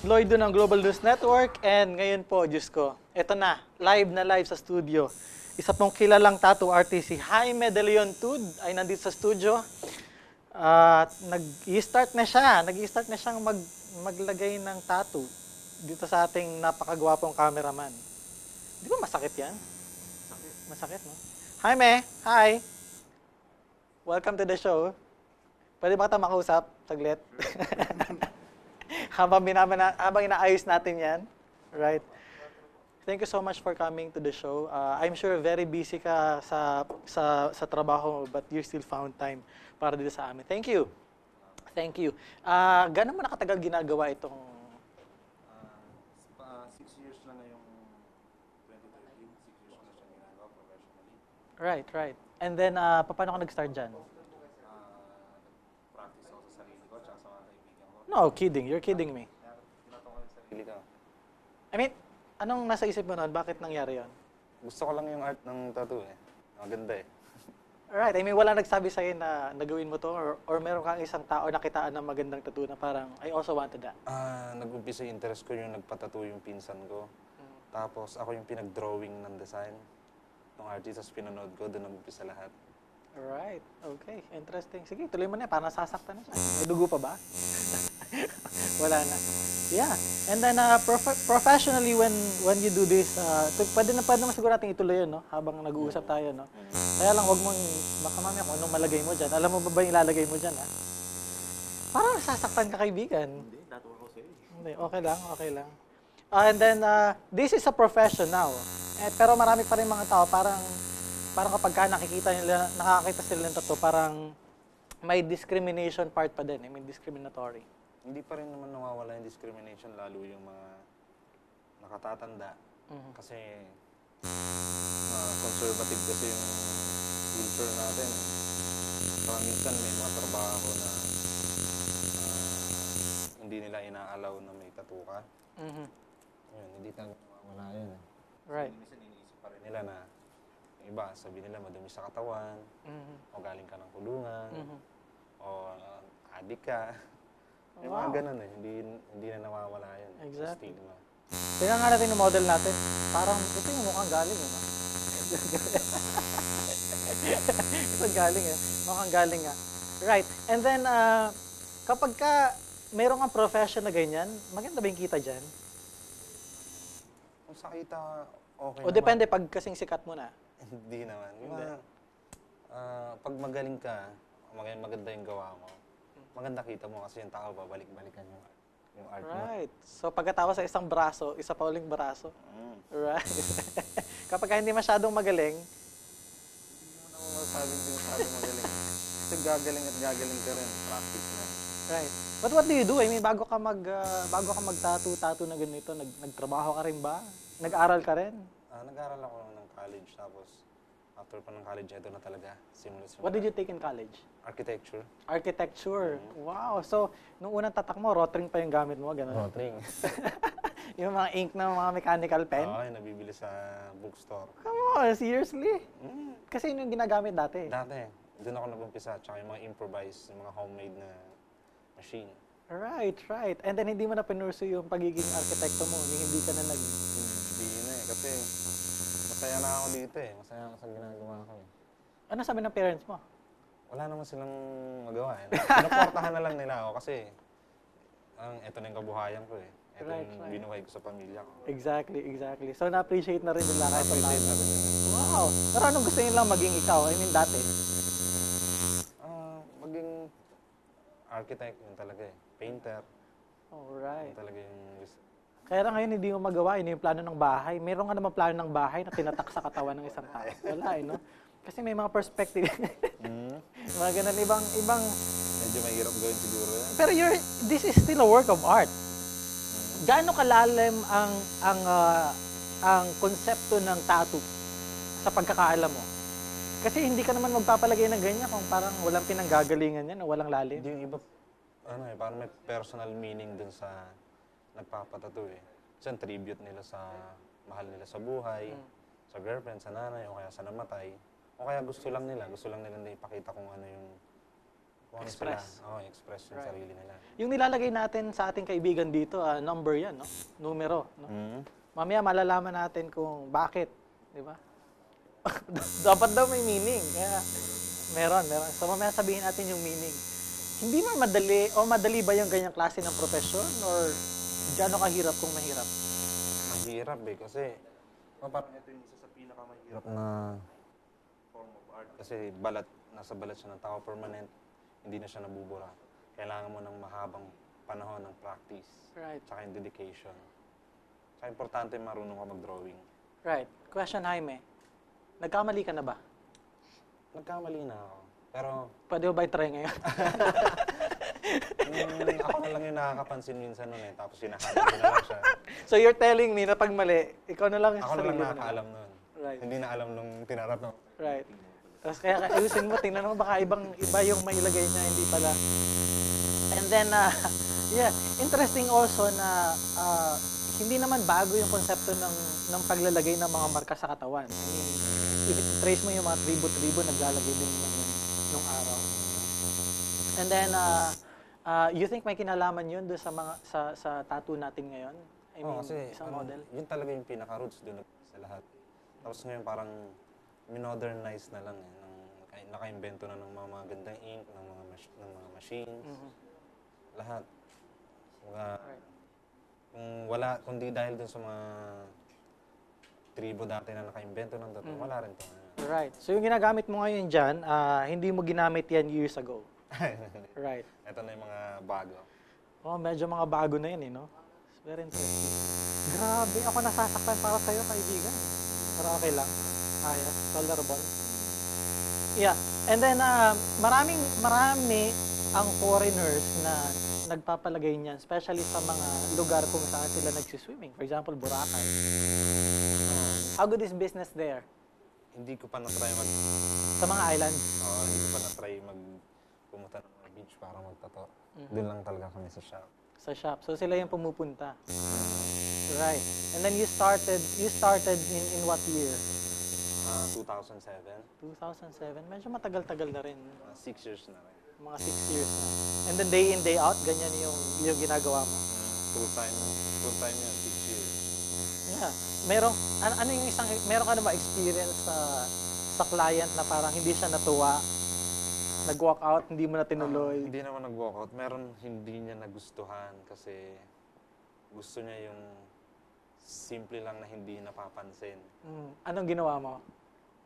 Lloydo ng Global News Network, and ngayon po, Diyos ko, eto na live sa studio. Isa pong kilalang tattoo artist, si Jaime De Leon Tud, ay nandito sa studio. At nag-i-start na siyang maglagay ng tattoo dito sa ating napakagwapong cameraman. Di ba masakit yan? Masakit, no? Jaime, hi! Welcome to the show. Pwede ba kita makausap? Saglit. habang inaayos natin yan. Right. Thank you so much for coming to the show. I'm sure very busy ka sa trabaho mo, but you still found time para dito sa amin. Thank you. Thank you. Gano'n mo nakatagal ginagawa itong... 6 years na yung 2013. 6 years na siya ginagawa professionally. Right. And then, paano ka nag-start dyan? Practice ako sa sarili ko, tsaka sa mga kaibigan ko. No, kidding. You're kidding me. Tinato ko yung sarili ko. I mean, anong nasa isip mo noon? Bakit nangyari yon? Gusto ko lang yung art ng tattoo eh. Maganda eh. Alright, I mean, wala nagsabi sa'yo na nagawin mo to or meron kang isang tao nakitaan ng magandang tattoo na parang, I also wanted that. Nag-umpisa yung interest ko yung nagpatattoo yung pinsan ko. Tapos ako yung pinag-drawing ng design ng artist. Tapos pinanood ko, doon nag-umpisa lahat. Alright, okay. Interesting. Sige, tuloy mo na. Parang nasasaktan na siya. May dugo pa ba? Wala na. Yeah. And then, professionally, when you do this, pwede naman siguro natin ituloy yun, no? Habang nag-uusap tayo, no? Kaya lang, wag mong, baka mamaya kung anong malagay mo dyan. Alam mo ba yung ilalagay mo dyan, ha? Parang nasasaktan ka, kaibigan. Hindi, tattoo ako sa'yo. Hindi, okay lang. And then, this is a profession now. Pero marami pa rin mga tao, parang kapag nakakita sila ng tattoo, parang may discrimination part pa din, may discriminatory. Hindi pa rin naman nawawala yung discrimination, lalo yung mga nakatatanda. Kasi conservative kasi yung culture natin. Saka minsan may mga trabaho na hindi nila inaalaw na may tattoo ka. Yun, hindi talaga nawawala yun. Right. Minsan iniisip pa rin nila na yung iba, sabi nila madumi sa katawan, o galing ka ng kulungan, o adik ka. May mga ganun eh, hindi na nawawala yun. Exactly. Sa stigma. Tingnan nga natin yung model natin. Parang ito yung mukhang galing, no? Ito galing eh. Mukhang galing nga. Right. And then, kapag meron kang profession na ganyan, maganda ba yung kita dyan? Kung sa kita, okay O naman. depende pag kasing sikat mo na. Hindi naman. Pag magaling ka, maganda yung gawa mo, maganda kita mo kasi yung tao babalik-balikan yung art mo. Right. So pagkatapos sa isang braso, isa pa uling braso. Right. Kapag hindi masyadong magaling, Hindi mo naman masabing magaling. Kasi gagaling at gagaling ka rin. Practice na. right. But what do you do? I mean, bago ka mag-tattoo na ganito, nagtrabaho ka rin ba? Nag-aral ka rin? Nag-aral ako ng college, tapos after pa ng college, ito na talaga. What did you take in college? Architecture. Architecture. Wow. So, nung unang tatak mo, rotring pa yung gamit mo, gano'n? Rotring. Yung mga ink na mga mechanical pen? Oo, yung nabibili sa bookstore. Come on, seriously? Kasi yun yung ginagamit dati. Dati, doon ako nag-umpisa, tsaka yung mga improvise, yung mga homemade na machine. Right. And then hindi mo na pinursu yung pagiging arkitekto mo, hindi ka na Hindi na eh, kasi masaya na ako dito eh. Masaya ako sa ginagawa ko eh. Ano sabi ng parents mo? Wala naman silang magawa eh. Sinuportahan na lang nila ako kasi eto na yung kabuhayan ko eh. Ito yung binuhay ko sa pamilya ko. Exactly. So na-appreciate na rin nila kahit Appreciate na rin nila. Wow. Pero anong gusto nilang maging ikaw? I mean, dati? Maging architect yun talaga eh. Painter. Alright. Yun talaga yung gusto. Kaya na ngayon hindi mo magawa, yun yung plano ng bahay. Meron ka naman plano ng bahay na tinatak sa katawan ng isang tao. Wala eh, no? Kasi may mga perspective. Mga ganun, ibang... Medyo mahirap gawin siguro yan. Pero this is still a work of art. Gaano kalalim ang konsepto ng tattoo sa pagkakaalam mo? Kasi hindi ka naman magpapalagay ng ganyan kung parang walang pinanggagalingan yan o walang lalim. Hindi yung iba, parang may personal meaning dun sa nagpapatattoo eh. Kasi tribute nila sa mahal nila sa buhay, sa girlfriend, sa nanay, o kaya sa namatay. O kaya gusto lang nila na ipakita kung ano yung Kung ano Express. sila, express yung Right. sarili nila. Yung nilalagay natin sa ating kaibigan dito, number yan, no? Numero, no? Mamaya malalaman natin kung bakit, di ba? Dapat daw may meaning. Kaya meron. So mamaya sabihin natin yung meaning. Hindi mo madali ba yung ganyang klase ng profession? Or gaano kahirap kung mahirap? Mahirap kasi parang ito yung isa sa pinakamahirap na form of art. Kasi nasa balat siya ng tao, permanent, hindi na siya nabubura. Kailangan mo ng mahabang panahon ng practice. Right. Tsaka yung dedication. Tsaka importante marunong ka mag-drawing. Right. Question, Jaime. Nagkamali ka na ba? Nagkamali na ako. Pero Pwede ba i-try ngayon? ako na lang yung nakakapansin minsan nun tapos hinahanap ko na lang siya. So you're telling me na pag mali, ikaw na lang yung Ako na lang sarili mo nakakaalam nun. Right. Hindi na alam nung tinarap mo. Right. Tapos kaya ayusin mo, tingnan mo baka iba yung mailagay niya, hindi pala. And then, interesting also na hindi naman bago yung konsepto ng paglalagay ng mga marka sa katawan. I mean, if trace mo yung mga tribo, naglalagay din naman nung araw. And then, you think may kinalaman yun doon sa mga sa tattoo natin ngayon? I mean, kasi isang model? yun talaga yung pinaka-roots doon sa lahat. Tapos ngayon parang minodernize na lang naka-invento na ng mga magandang ink, ng mga machines. Lahat. Kung di dahil dun sa mga tribo dati na naka-invento ng tattoo, wala rin to. Right. So yung ginagamit mo ngayon dyan, hindi mo ginamit yan years ago. Right. Ito na yung mga bago. Oh, medyo mga bago na yun, no? It's very interesting. Grabe, ako nasasaktan para sa'yo, kaibigan. Pero okay lang. Ayos, tolerable. Yeah. And then, marami ang foreigners na nagpapalagay niyan, especially sa mga lugar kung saan sila nagsiswimming. For example, Boracay. How good is business there? Hindi ko pa na-try Sa mga islands? hindi ko pa na-try pumunta ng mga beach para magtato. Doon lang talaga kami sa shop. Sa shop. So sila yung pumupunta. Right. And then you started in what year? 2007. 2007. Medyo matagal-tagal na rin. 6 years na rin. Mga 6 years na. And then day in, day out, ganyan yung ginagawa mo. Full time yun, 6 years. Yeah. Meron ka na ba experience sa client na parang hindi siya natuwa, nag-walk out, hindi mo na tinuloy? Hindi naman nag-walk out. Meron hindi niya nagustuhan kasi gusto niya yung simple lang na hindi napapansin. Anong ginawa mo?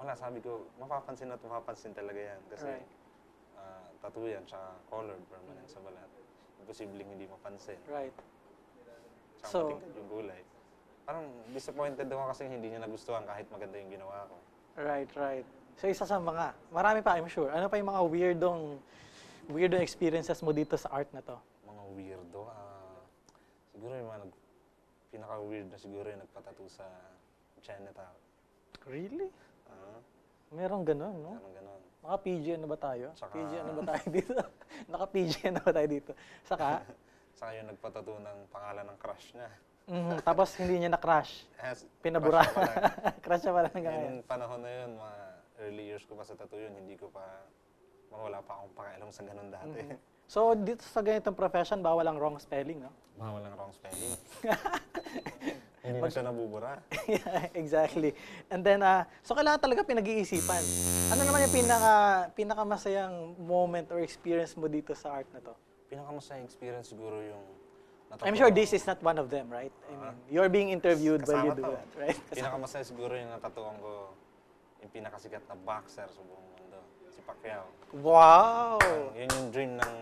Wala, sabi ko, mapapansin at mapapansin talaga yan. Kasi Right. tattoo yan, tsaka colored, permanent sa balat. Imposibleng hindi mapansin. Right. Tsaka So, matingkad yung gulay. Parang disappointed ako kasi hindi niya nagustuhan kahit maganda yung ginawa ko. right. So isa sa marami pa, I'm sure. Ano pa yung mga weirdong experiences mo dito sa art na to? Mga weirdo, siguro yung mga pinaka-weird na siguro yung nagpatattoo sa Chinatown. Really? Merong ganun, no? Ganon. Naka PG na ba tayo? Saka- PG na ba tayo dito? Naka PG na ba tayo dito? Saka, Saka yung nagpatattoo ng pangalan ng crush niya. tapos hindi niya na-crash. Pinabura. Crash siya pala hanggang ngayon. Yung panahon na yun, mga early years ko pa sa tattoo yun, wala pa akong pakialam sa ganun dati. So, dito sa ganitong profession, bawal ang wrong spelling, no? Bawal ang wrong spelling. Hindi na siya nabubura. Yeah, exactly. And then, so kailangan talaga pinag-iisipan. Ano naman yung pinakamasayang moment or experience mo dito sa art na to? Pinakamasayang experience siguro yung I'm sure this is not one of them, right? I mean, you're being interviewed while you do Kasama to. that, right? Pinakamasaya siguro yung natatuan ko, yung pinakasikat na boxer sa buong mundo, si Pacquiao. Wow! Yun yung dream ng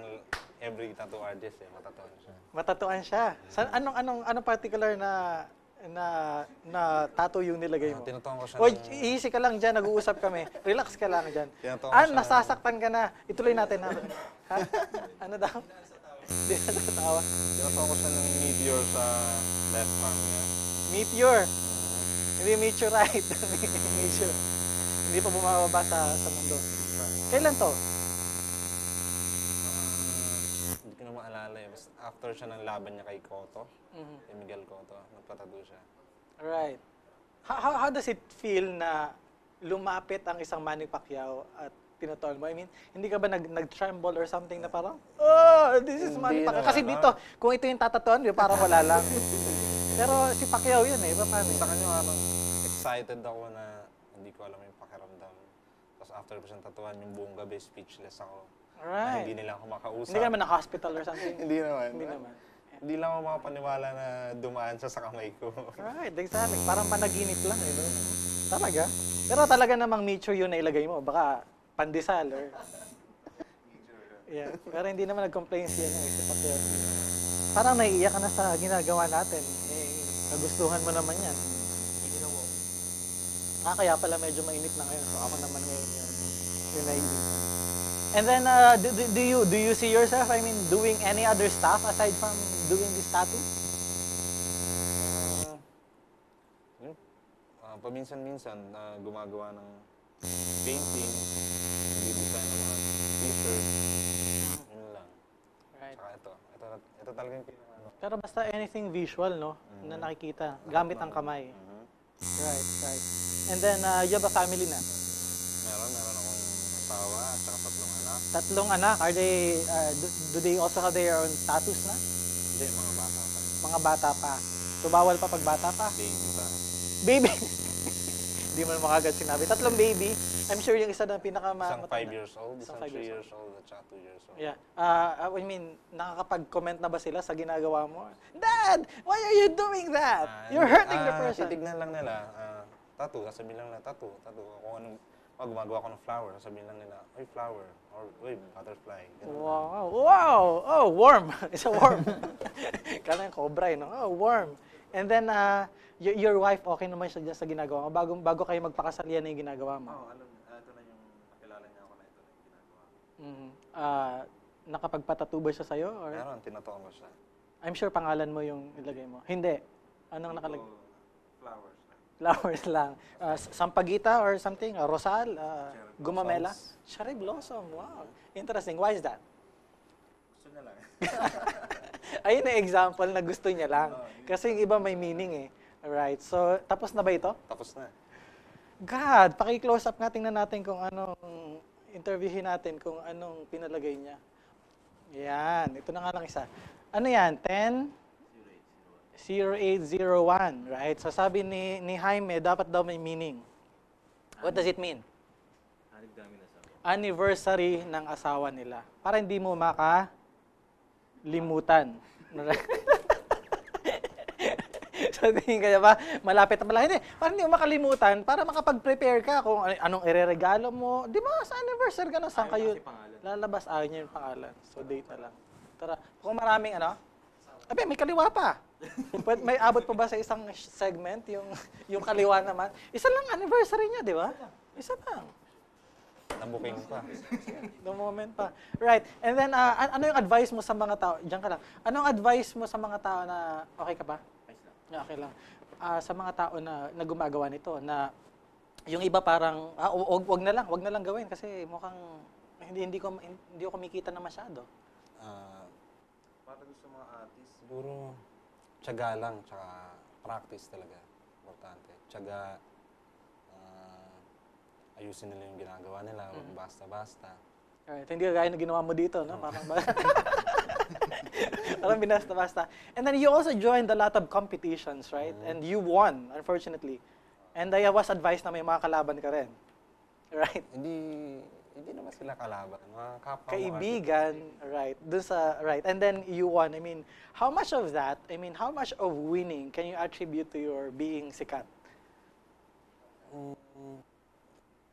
every tattoo artist matatuan siya. Matatuan siya. Anong particular na tattoo yung nilagay mo? Tinutuan ko siya Oy, easy ka lang dyan, nag-uusap kami. Relax ka lang dyan. Tinutuan ko siya Nasasaktan ka na. Ituloy natin ha. Ha? Ano daw? Hindi na natawa. Tinutuan ko siya ng meteor sa left arm niya. Meteor. Hindi meteorite. Meteor. Hindi pa bumababa sa mundo. Kailan to? Hindi ko na maalala eh. Basta after siya ng laban niya kay Cotto, kay Miguel Cotto, nagpatattoo siya. Right. How does it feel na lumapit ang isang Manny Pacquiao at tinatoan mo? I mean, hindi ka ba nag-tremble or something na parang, oh, this is money. Hindi naman, Kasi dito, kung ito yung tatatuan, yung parang wala lang. Pero si Pacquiao yun eh. Paano? Sa kanya, excited ako na hindi ko alam yung pakiramdam. Tapos after ko siyang tatuan, yung buong gabi, speechless ako. Na Alright. hindi nila ako makausap. Hindi ka naman na-hospital or something? Hindi naman. Hindi naman. Hindi lang ako makapaniwala na dumaan siya sa kamay ko. Right, exactly. Parang panaginip lang eh. No? Talaga. Pero talaga namang nature yun na ilagay mo. Baka pandesal or... Yeah. Pero hindi naman nag-complain siya si Pacquiao. Parang naiiyak ka na sa ginagawa natin. Eh, nagustuhan mo naman yan. Kaya pala medyo mainit na ngayon. So ako naman ngayon yung naiinit. And then, do you see yourself, I mean, doing any other stuff aside from doing this tattoo? Paminsan-minsan, gumagawa ng painting, nag-design ng mga t-shirt, yun lang. Right. Tsaka ito talaga yung Pero basta anything visual, no? Na nakikita, gamit ang kamay. Right, right. And then, you have a family na? Meron akong asawa at saka 3 anak. 3 anak, are they, do they also have their own tattoos na? Hindi, mga bata pa. Mga bata pa. So, bawal pa pag bata pa? Baby pa. Baby! Hindi mo na makagad sinabi. 3 baby. I'm sure yung isa na Isang 5 years old, isang 3 years old, at saka 2 years old. Yeah. I mean, nakakapag-comment na ba sila sa ginagawa mo? Dad! Why are you doing that? You're hurting the person. Titignan lang nila, tattoo, sasabihin lang nila, tattoo. Kung anong, gumagawa ko ng flower, sasabihin lang nila, oy, flower, or oy, butterfly. Ganun. Wow! Wow! Oh, worm! It's a worm. Kala yung cobra, no? Oh, worm. And then, your wife, okay naman siya dyan sa ginagawa mo? Bago kayo magpakasal, yan na yung ginagawa mo? Oo, alam, ito na yung nakilala niya ako na ito na yung ginagawa. Nakapagpatattoo ba siya sa'yo? Or? Meron, tinatoon ko siya. I'm sure pangalan mo yung ilagay mo. Hindi. Anong nakalagay? Flowers lang. Flowers lang. Sampagita or something? Rosal? Gumamela? Cherry blossom. Wow. Interesting. Why is that? Gusto niya lang. Ayun na example na gusto niya lang. Kasi yung iba may meaning eh. Alright. So, tapos na ba ito? Tapos na. God, paki-close up nga, tingnan natin kung anong, interviewin natin kung anong pinalagay niya. Yan. Ito na nga lang isa. Ano yan? 10? 0801, right? So sabi ni Jaime, dapat daw may meaning. What does it mean? Anniversary ng asawa nila. Para hindi mo makalimutan. So tingin kaya ba, malapit na pala. Hindi, para hindi mo makalimutan, para makapag-prepare ka kung anong ireregalo mo. Di ba, sa anniversary ka na, saan kayo lalabas? Ayaw niya yung pangalan. So date na lang. Tara, kung maraming Abe, may kaliwa pa. May abot pa ba sa isang segment yung kaliwa naman? Isa lang anniversary niya, di ba? Isa lang. Nabuking pa. The moment pa. Right. And then, ano yung advice mo sa mga tao? Diyan ka lang. Anong advice mo sa mga tao na, okay ka ba? Okay lang. Sa mga tao na gumagawa nito, na yung iba parang, wag na lang gawin kasi mukhang hindi ko kumikita na masyado. Para sa mga artist, siguro, tiyaga lang, tsaka practice talaga. Importante. Tiyaga, ayusin nila yung ginagawa nila, basta-basta. Alright, hindi kagaya na ginawa mo dito, no? Parang binasta-basta. And then you also joined a lot of competitions, right? And you won, unfortunately. And I was advised na may mga kalaban ka rin. Right? Hindi naman sila kalaban. Mga kapwa Kaibigan, right. Right. And then you won. I mean, how much of that, how much of winning can you attribute to your being sikat?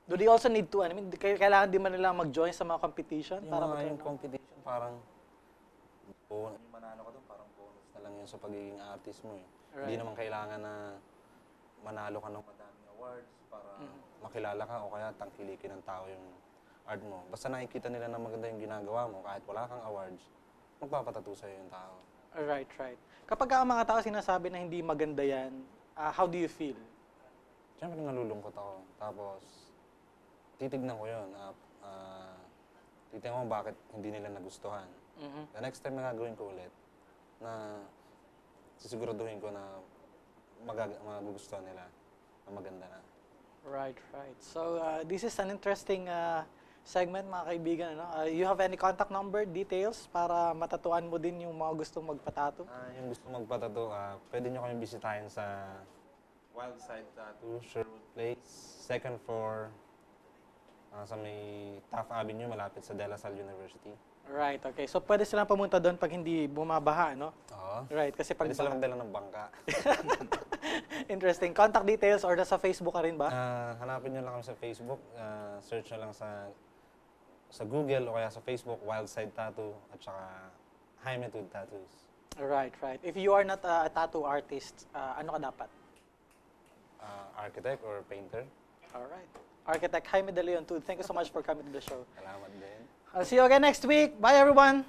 Do they also need to, kailangan di man nila mag-join sa mga competition? Yung competition, parang, yung manalo ka doon, parang bonus na lang yun sa pagiging artist mo eh. Right. Hindi naman kailangan na manalo ka ng madaming awards para makilala ka o kaya tangkilikin ng tao yung art mo. Basta nakikita nila na maganda yung ginagawa mo, kahit wala kang awards, magpapatattoo sa'yo yung tao. Right, right. Kapag ang mga tao sinasabi na hindi maganda yan, how do you feel? Siyempre nalulungkot ako. Tapos, titignan ko yun. Titignan ko bakit hindi nila nagustuhan. The next time na gagawin ko ulit, na sisiguraduhin ko na magugustuhan nila, na maganda na. Right, right. So, this is an interesting segment, mga kaibigan. Ano? You have any contact number, details, para matatuan mo din yung mga gustong magpatato? Yung gusto magpatato, pwede nyo kami bisitahin sa Wildside Tattoo, Sherwood Place, second floor, sa may Taft Avenue, malapit sa De La Salle University. Right, okay. So, pwede silang pumunta doon pag hindi bumabaha, no? Oo. Right, kasi pag Pwede silang magdala ng bangka. Interesting. Contact details or nasa Facebook ka rin ba? Hanapin nyo lang kami sa Facebook, search nyo lang sa Google o kaya sa Facebook, Wildside Tattoo at saka Jaime Tud Tattoos. Right, right. If you are not a tattoo artist, ano ka dapat? Architect or painter. Alright. Architect Jaime De Leon Tud, thank you so much for coming to the show. Salamat din. I'll see you again next week. Bye, everyone.